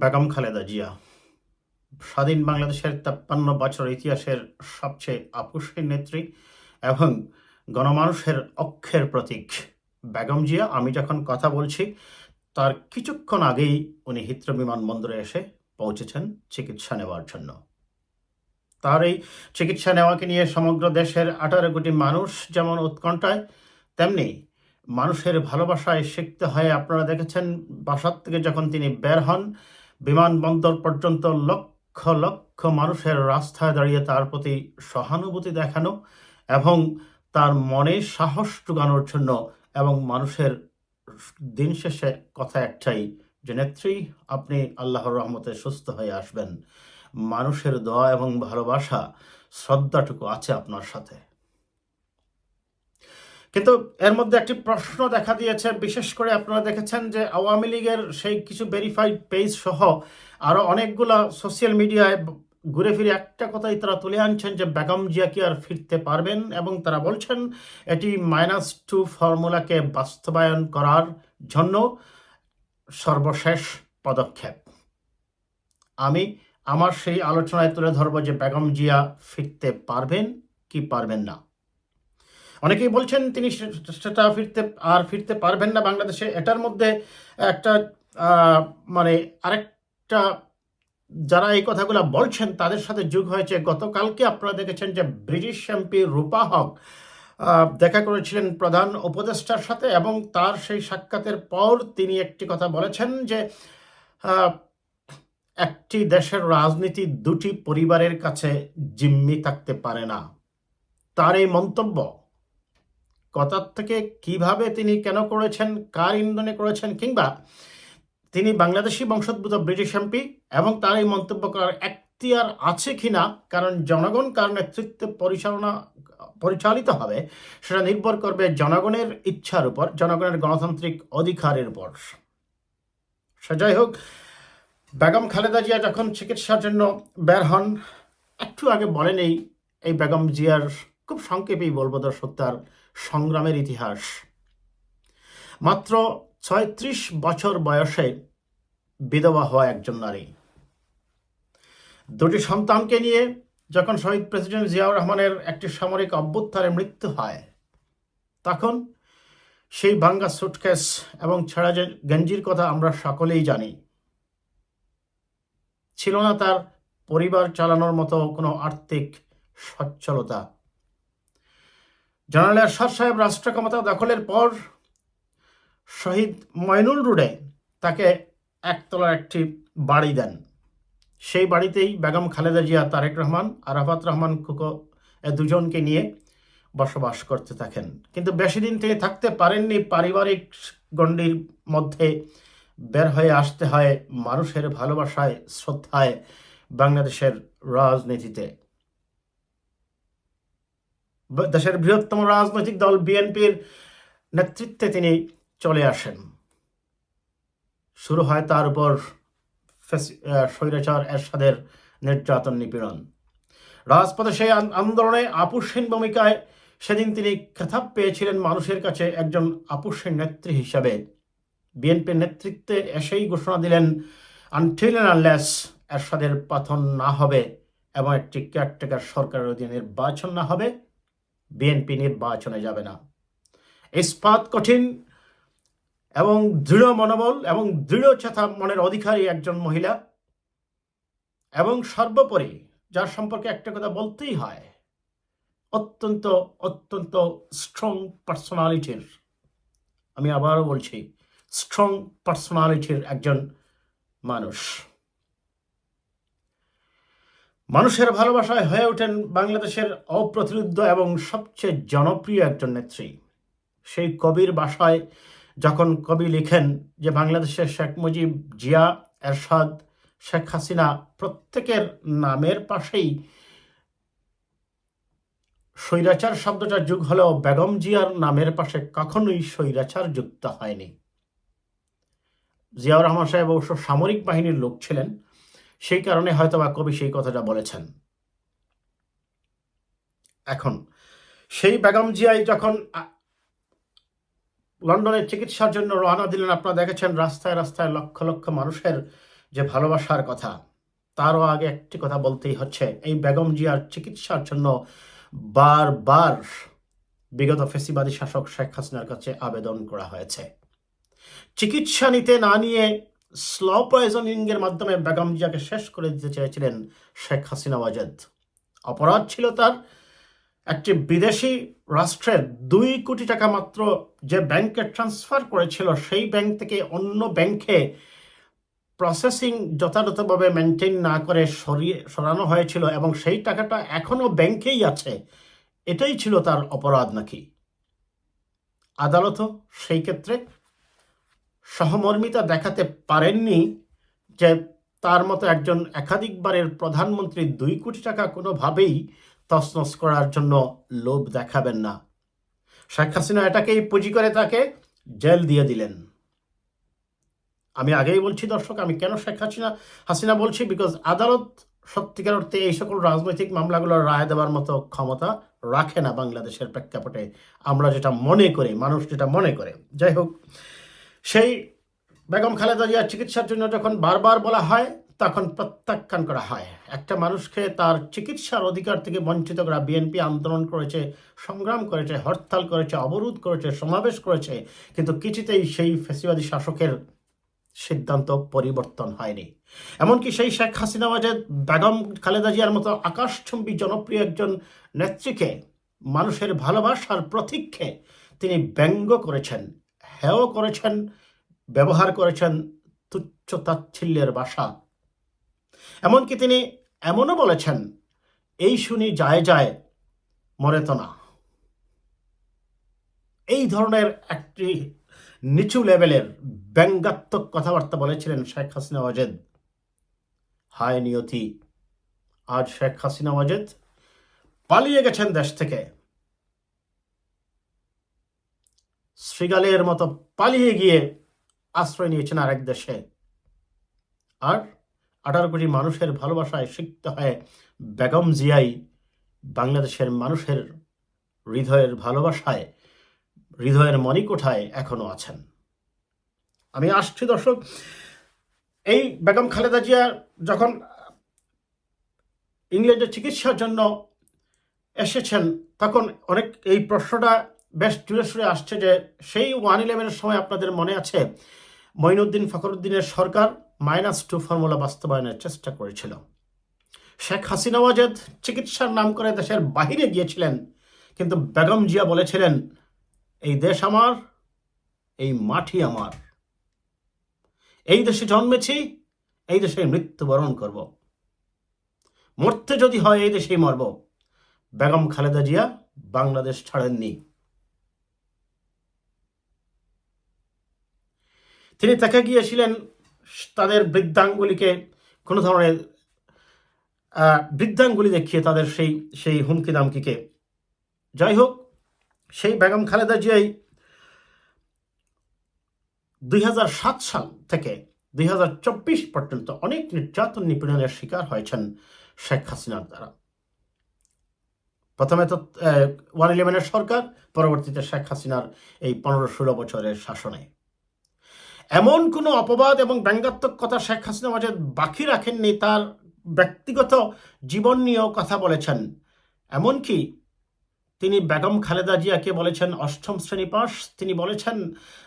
বেগম খালেদা জিয়া স্বাধীন বাংলাদেশের ৫৩ বছর ইতিহাসের সবচেয়ে আপোষহীন নেত্রী এবং গণমানুষের অক্ষের প্রতীক বেগম জিয়া। আমি যখন কথা বলছি তার কিছুক্ষণ আগেই উনি হিথ্রো বিমানবন্দরে এসে পৌঁছেছেন চিকিৎসা নেওয়ার জন্য। তার এই চিকিৎসা নেওয়াকে নিয়ে সমগ্র দেশের ১৮ কোটি মানুষ যেমন উৎকণ্ঠায়, তেমনি মানুষের ভালোবাসায় সিক্ত হয়ে আপনারা দেখেছেন বাসার থেকে যখন তিনি বের হন, বিমানবন্দর পর্যন্ত লক্ষ লক্ষ মানুষের রাস্তায় দাঁড়িয়ে তার প্রতি সহানুভূতি দেখানো এবং তার মনে সাহস জোগানোর জন্য, এবং মানুষের দিন শেষে কথা একটাই যে নেত্রী, আপনি আল্লাহর রহমতে সুস্থ হয়ে আসবেন, মানুষের দোয়া এবং ভালোবাসা শ্রদ্ধাটুকু আছে আপনার সাথে। কিন্তু এর মধ্যে একটি প্রশ্ন দেখা দিয়েছে, বিশেষ করে আপনারা দেখেছেন যে আওয়ামী লীগের সেই কিছু ভেরিফাইড পেজ সহ আরও অনেকগুলা সোশ্যাল মিডিয়ায় ঘুরে ফিরে একটা কথাই তারা তুলে আনছেন যে বেগম জিয়া কি আর ফিরতে পারবেন, এবং তারা বলছেন এটি -2 ফর্মুলাকে বাস্তবায়ন করার জন্য সর্বশেষ পদক্ষেপ। আমি আমার সেই আলোচনায় তুলে ধরবো যে বেগম জিয়া ফিরতে পারবেন কি পারবেন না। অনেকেই বলছেন তিনি সেটা ফিরতে পারবেন না বাংলাদেশে। এটার মধ্যে একটা মানে আরেকটা, যারা এই কথাগুলো বলছেন তাদের সাথে যোগ হয়েছে। গতকালকে আপনারা দেখেছেন যে ব্রিটিশ এমপি রূপা হক দেখা করেছিলেন প্রধান উপদেষ্টার সাথে, এবং তার সেই সাক্ষাতের পর তিনি একটি কথা বলেছেন যে একটি দেশের রাজনীতি দুটি পরিবারের কাছে জিম্মি থাকতে পারে না। তার এই মন্তব্য কথার থেকে কিভাবে তিনি কেন করেছেন, কার ইন্ধনে করেছেন, কিংবা তিনি বাংলাদেশি বংশোদ্ভূত ব্রিটিশ এমপি এবং তার এই মন্তব্য করার এখতিয়ার আছে কিনা, কারণ জনগণ কার নেতৃত্বে পরিচালিত হবে সেটা নির্ভর করবে জনগণের ইচ্ছার উপর, জনগণের গণতান্ত্রিক অধিকারের উপর। সে যাই হোক, বেগম খালেদা জিয়া যখন চিকিৎসার জন্য বের হন, একটু আগে বলেন এই বেগম জিয়ার খুব সংক্ষেপেই বলবো দর্শক তার সংগ্রামের ইতিহাস। মাত্র ৩৬ বছর বয়সে বিধবা হওয়া একজন নারী, দুটি সন্তানকে নিয়ে যখন শহীদ প্রেসিডেন্ট জিয়াউর রহমানের একটি সামরিক অভ্যুত্থানে মৃত্যু হয়, তখন সেই ভাঙ্গা সুটকেস এবং ছেঁড়া গেঞ্জির কথা আমরা সকলেই জানি। ছিল না তার পরিবার চালানোর মতো কোনো আর্থিক সচ্ছলতা। জেনারেল এরশাদ সাহেব রাষ্ট্র ক্ষমতা দখলের পর শহীদ মইনুল রোডে তাকে একতলার একটি বাড়ি দেন। সেই বাড়িতেই বেগম খালেদা জিয়া, তারেক রহমান, আরাফাত রহমান খুকো এ দুজনকে নিয়ে বসবাস করতে থাকেন। কিন্তু বেশি দিন তিনি থাকতে পারেননি। পারিবারিক গণ্ডির মধ্যে বের হয়ে আসতে হয় মানুষের ভালোবাসায়, শ্রদ্ধায়, বাংলাদেশের রাজনীতিতে। দেশের বৃহত্তম রাজনৈতিক দল বিএনপির নেতৃত্বে তিনি চলে আসেন। শুরু হয় তার উপর স্বৈরাচার এরশাদের নির্যাতন, নিপীড়ন। রাজপথে সেই আন্দোলনে আপোষহীন ভূমিকায় সেদিন তিনি খেতাব পেয়েছিলেন মানুষের কাছে একজন আপোষহীন নেত্রী হিসাবে। বিএনপির নেতৃত্বে এসেই ঘোষণা দিলেন, আনটিল অ্যান্ড আনলেস এরশাদের পতন না হবে এবং একটি কেয়ারটেকার সরকারের অধীনে নির্বাচন না হবে, বিএনপি নির্বাচনে যাবে না। ইস্পাত কঠিন এবং দৃঢ় মনোবল এবং দৃঢ় চেতা মনের অধিকারী একজন মহিলা, এবং সর্বোপরি যার সম্পর্কে একটা কথা বলতেই হয়, অত্যন্ত অত্যন্ত স্ট্রং পার্সোনালিটির, আমি আবারও বলছি স্ট্রং পার্সোনালিটির একজন মানুষ। মানুষের ভালোবাসায় হয়ে ওঠেন বাংলাদেশের অপ্রতিরোধ্য এবং সবচেয়ে জনপ্রিয় একজন নেত্রী। সেই কবির ভাষায় যখন কবি লিখেন যে বাংলাদেশের শেখ মুজিব, জিয়া, এরশাদ, শেখ হাসিনা প্রত্যেকের নামের পাশেই স্বৈরাচার শব্দটা যোগ হলেও বেগম জিয়ার নামের পাশে কখনোই স্বৈরাচার যুক্ত হয়নি। জিয়াউর রহমান সাহেব অবশ্য সামরিক বাহিনীর লোক ছিলেন, সেই কারণে হয়তোবা কবি সেই কথাটা বলেছেন। এখন সেই বেগম জিয়াই যখন লন্ডনের চিকিৎসার জন্য রওনা দিলেন, আপনারা দেখেছেন রাস্তায় রাস্তায় লক্ষ লক্ষ মানুষের যে ভালোবাসার কথা, তারও আগে একটি কথা বলতেই হচ্ছে, এই বেগম জিয়ার চিকিৎসার জন্য বারবার বিগত ফ্যাসিবাদী শাসক শেখ হাসিনার কাছে আবেদন করা হয়েছে। চিকিৎসা নিতে না নিয়ে স্লো পয়জনিংয়ের মাধ্যমে বেগম জিয়াকে শেষ করে দিতে চেয়েছিলেন শেখ হাসিনা ওয়াজেদ। অপরাধ ছিল তার একটি বিদেশি রাষ্ট্রের 2 কোটি টাকা মাত্র যে ব্যাংকে ট্রান্সফার করেছিল, সেই ব্যাংক থেকে অন্য ব্যাংকে প্রসেসিং যথাযথভাবে মেনটেন না করে সরানো হয়েছিল এবং সেই টাকাটা এখনো ব্যাংকেই আছে। এটাই ছিল তার অপরাধ নাকি? আদালতও সেই ক্ষেত্রে সহমর্মিতা দেখাতে পারেননি যে তার মতো একজন একাধিকবারের প্রধানমন্ত্রী 2 কোটি টাকা কোনোভাবেই তছনছ করার জন্য লোভ দেখাবেন না। শেখ হাসিনা এটাকেই পুঁজি করে তাকে জেল দিয়ে দিলেন। আমি আগেই বলছি দর্শক, আমি কেন শেখ হাসিনা বলছি, বিকজ আদালত সত্যিকার অর্থে এই সকল রাজনৈতিক মামলাগুলোর রায় দেওয়ার মতো ক্ষমতা রাখে না বাংলাদেশের প্রেক্ষাপটে, আমরা যেটা মনে করি, মানুষ যেটা মনে করে। যাই হোক, সেই বেগম খালেদা জিয়ার চিকিৎসার জন্য যখন বারবার বলা হয়, তখন প্রত্যাখ্যান করা হয়। একটা মানুষকে তার চিকিৎসার অধিকার থেকে বঞ্চিত করা, বিএনপি আন্দোলন করেছে, সংগ্রাম করেছে, হরতাল করেছে, অবরোধ করেছে, সমাবেশ করেছে, কিন্তু কিছুতেই সেই ফ্যাসিবাদী শাসকের সিদ্ধান্ত পরিবর্তন হয়নি। এমনকি সেই শেখ হাসিনা ওয়াজেদ বেগম খালেদা জিয়ার মতো আকাশচুম্বী জনপ্রিয় একজন নেত্রীকে, মানুষের ভালোবাসার প্রতীককে তিনি ব্যঙ্গ করেছেন, হেয় করেছেন, ব্যবহার করেছেন তুচ্ছ তাচ্ছিল্যের ভাষা। এমনকি তিনি এমনও বলেছেন, এই শুনি যায় যায় মরে তো না। এই ধরনের একটি নিচু লেভেলের ব্যঙ্গাত্মক কথাবার্তা বলেছিলেন শেখ হাসিনা ওয়াজেদ। হায় নিয়তি, আজ শেখ হাসিনা ওয়াজেদ পালিয়ে গেছেন দেশ থেকে, শ্রীগালের মতো পালিয়ে গিয়ে আশ্রয় নিয়েছেন আরেক দেশে। আর 18 কোটি মানুষের ভালোবাসায় সিক্ত হয়ে বেগম জিয়াই বাংলাদেশের মানুষের হৃদয়ের ভালোবাসায়, হৃদয়ের মণিকোঠায় এখনো আছেন। আমি আসছি দর্শক, এই বেগম খালেদা জিয়া যখন ইংল্যান্ডে চিকিৎসার জন্য এসেছেন, তখন অনেক এই প্রশ্নটা বেশ জুড়ে সুরে আসছে যে সেই 111-এর সময় আপনাদের মনে আছে, মঈনুদ্দিন ফখরুদ্দিনের সরকার -2 ফর্মুলা বাস্তবায়নের চেষ্টা করেছিল। শেখ হাসিনা ওয়াজেদ চিকিৎসার নাম করে দেশের বাহিরে গিয়েছিলেন, কিন্তু বেগম জিয়া বলেছিলেন, এই দেশ আমার, এই মাটি আমার, এই দেশে জন্মেছি, এই দেশে মৃত্যুবরণ করব, মরতে যদি হয় এই দেশেই মরব। বেগম খালেদা জিয়া বাংলাদেশ ছাড়েননি। তিনি তাকে গিয়েছিলেন তাদের বৃদ্ধাঙ্গুলিকে কোনো ধরনের বৃদ্ধাঙ্গুলি দেখিয়ে তাদের সেই হুমকি দামকিকে। যাই হোক, সেই বেগম খালেদা জিয়াই 2007 সাল থেকে 2024 পর্যন্ত অনেক নির্যাতন নিপীড়নের শিকার হয়েছেন শেখ হাসিনার দ্বারা। প্রথমে তো 111-এর সরকার, পরবর্তীতে শেখ হাসিনার এই 15-16 বছরের শাসনে। এমন কোনো অপবাদ এবং ব্যঙ্গাত্মক কথা শেখ হাসিনা মাঝে বাকি রাখেননি। তার ব্যক্তিগত জীবন নিয়েও কথা বলেছেন। এমনকি তিনি বেগম খালেদা জিয়াকে বলেছেন 8ম শ্রেণী পাস। তিনি বলেছেন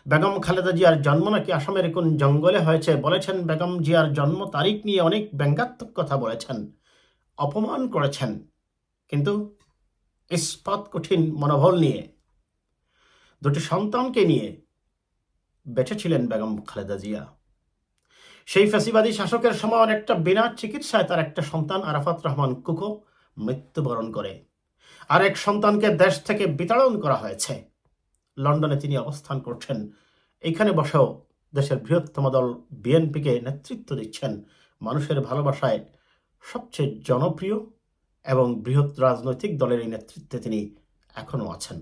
বেগম খালেদা জিয়ার জন্ম নাকি আসামের কোন জঙ্গলে হয়েছে। বলেছেন বেগম জিয়ার জন্ম তারিখ নিয়ে অনেক ব্যঙ্গাত্মক কথা বলেছেন, অপমান করেছেন। কিন্তু ইস্পাত কঠিন মনোবল নিয়ে, 2টি সন্তানকে নিয়ে বেঁচে ছিলেন বেগম খালেদা জিয়া। সেই ফ্যাসিবাদী শাসকের সময় অনেকটা বিনা চিকিৎসায় তার একটা সন্তান আরাফাত রহমান কুকো মৃত্যুবরণ করে। আরেক সন্তানকে দেশ থেকে বিতাড়ন করা হয়েছে। লন্ডনে তিনি অবস্থান করছেন। এইখানে বসেও দেশের বৃহত্তম দল বিএনপিকে নেতৃত্ব দিচ্ছেন। মানুষের ভালোবাসায় সবচেয়ে জনপ্রিয় এবং বৃহৎ রাজনৈতিক দলের এই নেতৃত্বে তিনি এখনো আছেন।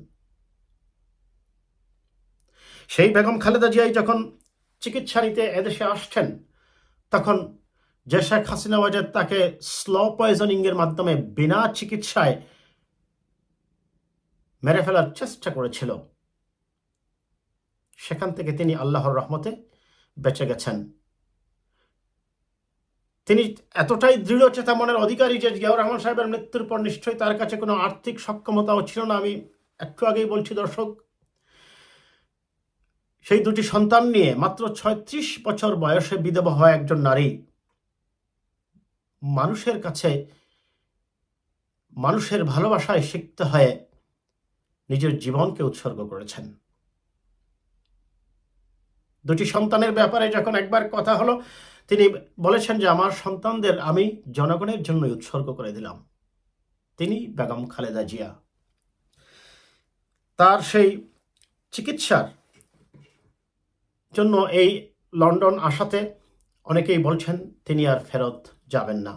সেই বেগম খালেদা জিয়াই যখন চিকিৎসা নিতে এদেশে আসছেন, তখন যে শেখ হাসিনা ওয়াজেদ তাকে স্লো পয়জনিংয়ের মাধ্যমে বিনা চিকিৎসায় মেরে ফেলার চেষ্টা করেছিল, সেখান থেকে তিনি আল্লাহর রহমতে বেঁচে গেছেন। তিনি এতটাই দৃঢ়চেতা মনের অধিকারী যে জিয়াউর রহমান সাহেবের মৃত্যুর পর নিশ্চয়ই তার কাছে কোনো আর্থিক সক্ষমতাও ছিল না। আমি একটু আগেই বলছি দর্শক, সেই দুটি সন্তান নিয়ে মাত্র ৩৬ বছর বয়সে বিধবা হওয়া একজন নারী মানুষের কাছে মানুষের ভালোবাসায় সিক্ত হয়ে নিজের জীবনকে উৎসর্গ করেছেন। দুটি সন্তানের ব্যাপারে যখন একবার কথা হলো, তিনি বলেছেন যে আমার সন্তানদের আমি জনগণের জন্য উৎসর্গ করে দিলাম। তিনি বেগম খালেদা জিয়া। তার সেই চিকিৎসার জন্য এই লন্ডন আসাতে অনেকেই বলছেন তিনি আর ফেরত যাবেন না।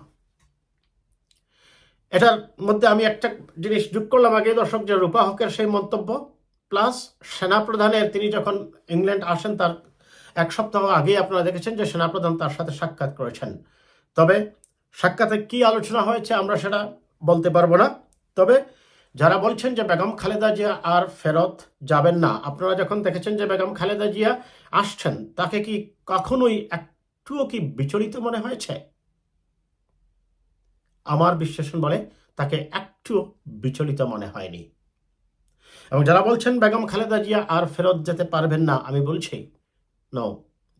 এটার মধ্যে আমি একটা জিনিস যোগ করলাম আগে দর্শক, যে রূপা হকের সেই মন্তব্য প্লাস সেনাপ্রধানের, তিনি যখন ইংল্যান্ড আসেন তার এক সপ্তাহ আগেই আপনারা দেখেছেন যে সেনাপ্রধান তার সাথে সাক্ষাৎ করেছেন। তবে সাক্ষাতে কি আলোচনা হয়েছে আমরা সেটা বলতে পারবো না। তবে যারা বলছেন যে বেগম খালেদা জিয়া আর ফেরত যাবেন না, আপনারা যখন দেখেছেন যে বেগম খালেদা জিয়া আসছেন, তাকে কি কখনোই একটুও কি বিচলিত মনে হয়েছে? আমার বিশ্লেষণ বলে তাকে একটু বিচলিত মনে হয়নি। এবং যারা বলছেন বেগম খালেদা জিয়া আর ফেরত যেতে পারবেন না, আমি বলছি নো,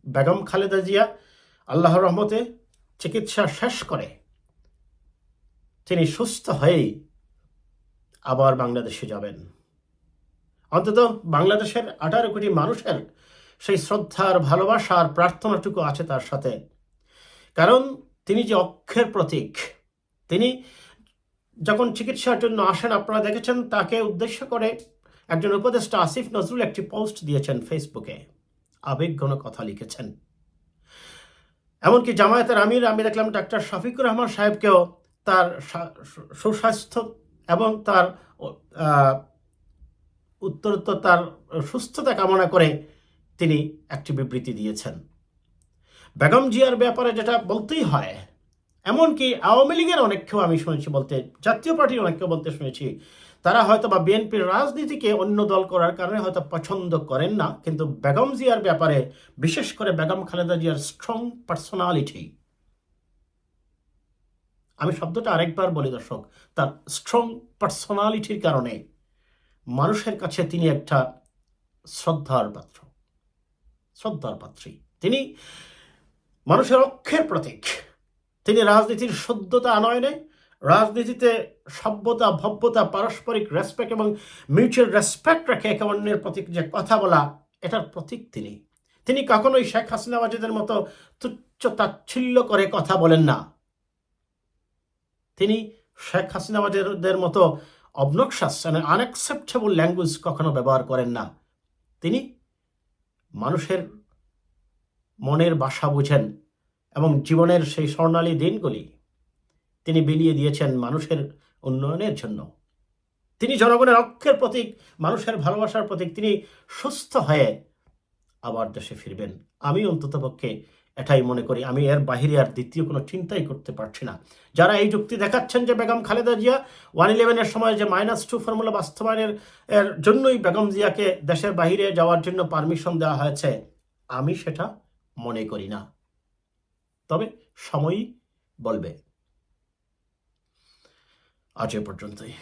বেগম খালেদা জিয়া আল্লাহর রহমতে চিকিৎসা শেষ করে তিনি সুস্থ হয়েই আবার বাংলাদেশে যাবেন। অন্তত বাংলাদেশের 18 কোটি মানুষের সেই শ্রদ্ধার, ভালোবাসার, প্রার্থনাটুকু আছে তার সাথে। কারণ তিনি যে অক্ষের প্রতীক, তিনি যখন চিকিৎসার জন্য আসেন আপনারা দেখেছেন তাকে উদ্দেশ্য করে একজন উপদেষ্টা আসিফ নজরুল একটি পোস্ট দিয়েছেন ফেসবুকে, আবেগঘন কথা লিখেছেন। এমনকি জামায়াতের আমির, আমি দেখলাম ডাক্তার শফিকুর রহমান সাহেবকেও তার সুস্বাস্থ্য এবং তার উত্তরোত্তর তার সুস্থতা কামনা করে তিনি একটি বিবৃতি দিয়েছেন। বেগম জিয়ার ব্যাপারে যেটা বলতেই হয়, এমনকি আওয়ামী লীগের অনেককেও আমি শুনেছি বলতে, জাতীয় পার্টির অনেককেও বলতে শুনেছি, তারা হয়তো বা বিএনপির রাজনীতিকে অন্য দল করার কারণে হয়তো পছন্দ করেন না, কিন্তু বেগম জিয়ার ব্যাপারে, বিশেষ করে বেগম খালেদা জিয়ার স্ট্রং পার্সোনালিটি, আমি শব্দটা আরেকবার বলি দর্শক, তার স্ট্রং পার্সোনালিটির কারণে মানুষের কাছে তিনি একটা শ্রদ্ধার পাত্রী। তিনি মানুষের অক্ষের প্রতীক। তিনি রাজনীতির সদ্যতা আনয়নে, রাজনীতিতে সভ্যতা, ভব্যতা, পারস্পরিক রেসপেক্ট এবং মিউচুয়াল রেসপেক্ট রেখে একে অন্যের প্রতীক যে কথা বলা, এটার প্রতীক তিনি। তিনি কখনোই শেখ হাসিনা ওয়াজেদের মতো তুচ্ছ তাচ্ছিল্য করে কথা বলেন না। তিনি শেখ হাসিনা ওয়াজেদের মতো অবনক্সাস মানে আনএক্সেপ্টেবল ল্যাঙ্গুয়েজ কখনো ব্যবহার করেন না। তিনি মানুষের মনের ভাষা বুঝেন এবং জীবনের সেই স্বর্ণালী দিনগুলি তিনি বিলিয়ে দিয়েছেন মানুষের উন্নয়নের জন্য। তিনি জনগণের অক্ষের প্রতীক, মানুষের ভালোবাসার প্রতীক। তিনি সুস্থ হয়ে আবার দেশে ফিরবেন, আমি অন্ততপক্ষে এটাই মনে করি। আমি এর বাহিরে আর দ্বিতীয় কোনো চিন্তাই করতে পারছি না। যারা এই যুক্তি দেখাচ্ছেন যে বেগম খালেদা জিয়া 111-এর সময় যে -2 ফর্মুলা বাস্তবায়নের জন্যই বেগম জিয়াকে দেশের বাহিরে যাওয়ার জন্য পারমিশন দেওয়া হয়েছে, আমি সেটা মনে করি না। তবে সময়ই বলবে। আজ এ পর্যন্তই।